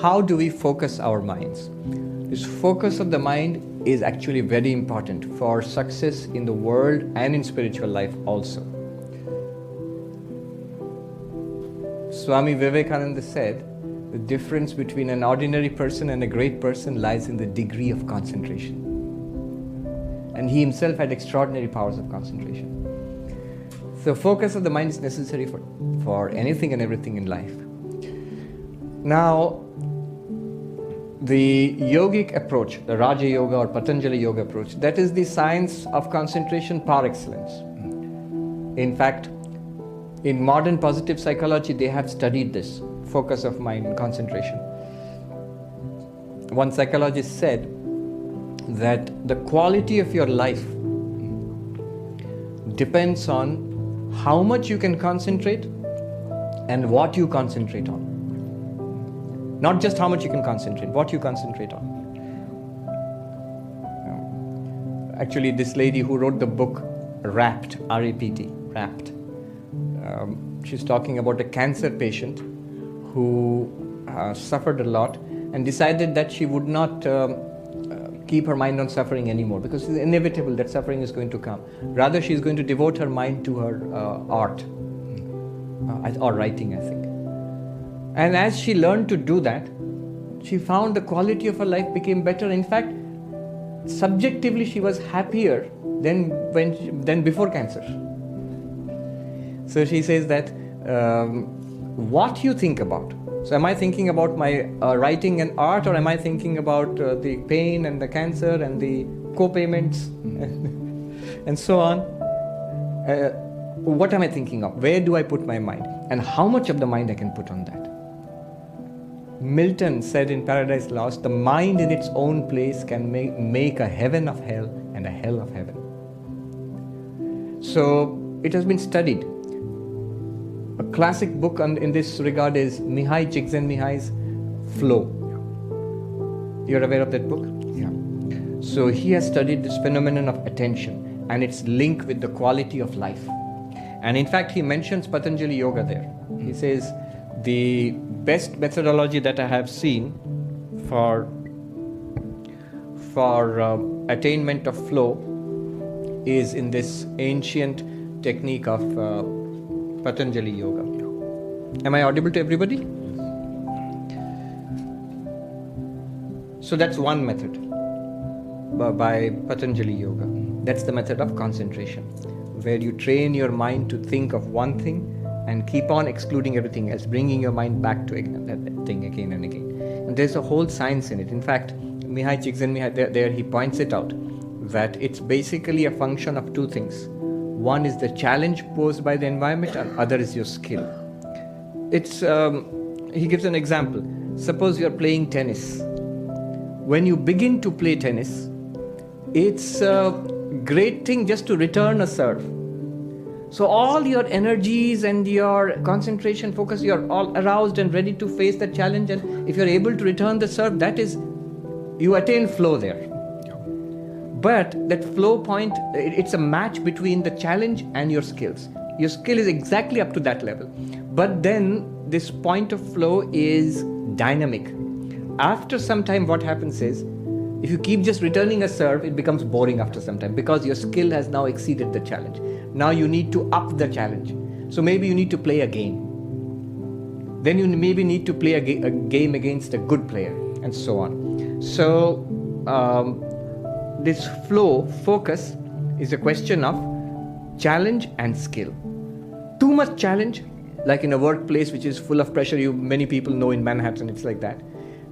how do we focus our minds? This focus of the mind is actually very important for success in the world and in spiritual life also. Swami Vivekananda said, the difference between an ordinary person and a great person lies in the degree of concentration. And he himself had extraordinary powers of concentration. So focus of the mind is necessary for anything and everything in life. Now, the yogic approach, the Raja Yoga or Patanjali Yoga approach, that is the science of concentration par excellence. In fact, in modern positive psychology, they have studied this focus of mind and concentration. One psychologist said that the quality of your life depends on how much you can concentrate and what you concentrate on. Not just how much you can concentrate, what you concentrate on. Actually, this lady who wrote the book Rapt, R-A-P-T, Rapt, she's talking about a cancer patient who suffered a lot and decided that she would not keep her mind on suffering anymore, because it's inevitable that suffering is going to come. Rather, she's going to devote her mind to her art or writing, I think. And as she learned to do that, she found the quality of her life became better. In fact, subjectively, she was happier than before cancer. So she says that what you think about. So am I thinking about my writing and art, or am I thinking about the pain and the cancer and the co-payments and so on? What am I thinking of? Where do I put my mind? And how much of the mind I can put on that? Milton said in Paradise Lost, the mind in its own place can make a heaven of hell and a hell of heaven. So it has been studied. A classic book in this regard is Mihai Csikszentmihalyi's Flow. You're aware of that book? Yeah. So he has studied this phenomenon of attention and its link with the quality of life. And in fact, he mentions Patanjali Yoga there. He says, the best methodology that I have seen for attainment of flow is in this ancient technique of Patanjali Yoga. Am I audible to everybody? So that's one method by Patanjali Yoga. That's the method of concentration, where you train your mind to think of one thing and keep on excluding everything else, bringing your mind back to that thing again and again. And there's a whole science in it. In fact, Mihai Csikszentmihalyi, there he points it out, that it's basically a function of two things. One is the challenge posed by the environment, and other is your skill. He gives an example. Suppose you're playing tennis. When you begin to play tennis, it's a great thing just to return a serve. So all your energies and your concentration, focus, you're all aroused and ready to face the challenge. And if you're able to return the serve, that is, you attain flow there. But that flow point, it's a match between the challenge and your skills. Your skill is exactly up to that level. But then this point of flow is dynamic. After some time, what happens is, if you keep just returning a serve, it becomes boring after some time, because your skill has now exceeded the challenge. Now you need to up the challenge. So maybe you need to play a game. Then you maybe need to play a game against a good player, and so on. So this flow, focus, is a question of challenge and skill. Too much challenge, like in a workplace which is full of pressure, many people know in Manhattan it's like that.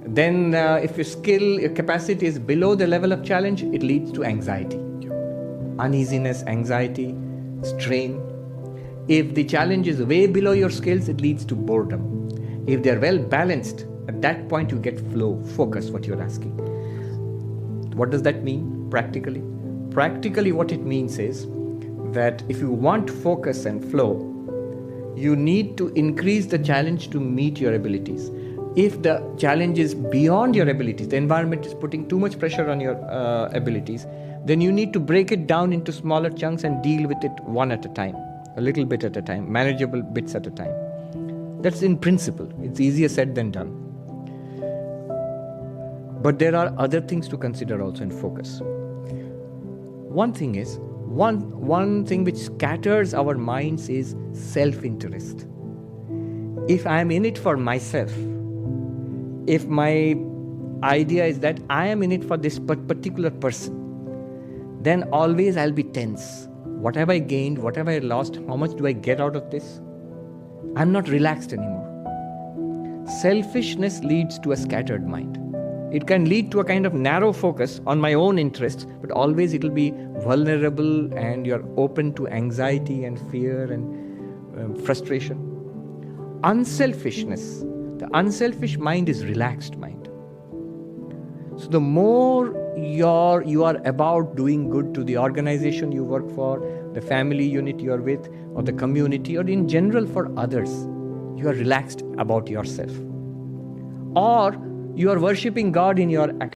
Then if your capacity is below the level of challenge, it leads to anxiety, uneasiness, anxiety, strain. If the challenge is way below your skills, it leads to boredom. If they're well balanced, at that point you get flow, focus, what you're asking. What does that mean practically? Practically what it means is that if you want focus and flow, you need to increase the challenge to meet your abilities. If the challenge is beyond your abilities, the environment is putting too much pressure on your abilities, then you need to break it down into smaller chunks and deal with it one at a time, a little bit at a time, manageable bits at a time. That's in principle. It's easier said than done. But there are other things to consider also in focus. One thing is, one thing which scatters our minds is self-interest. If I am in it for myself, if my idea is that I am in it for this particular person, then always I'll be tense. What have I gained? What have I lost? How much do I get out of this? I'm not relaxed anymore. Selfishness leads to a scattered mind. It can lead to a kind of narrow focus on my own interests, but always it will be vulnerable and you're open to anxiety and fear and frustration. Unselfishness. The unselfish mind is relaxed mind. So the more you are about doing good to the organization you work for, the family unit you are with, or the community, or in general for others, you are relaxed about yourself. Or you are worshipping God in your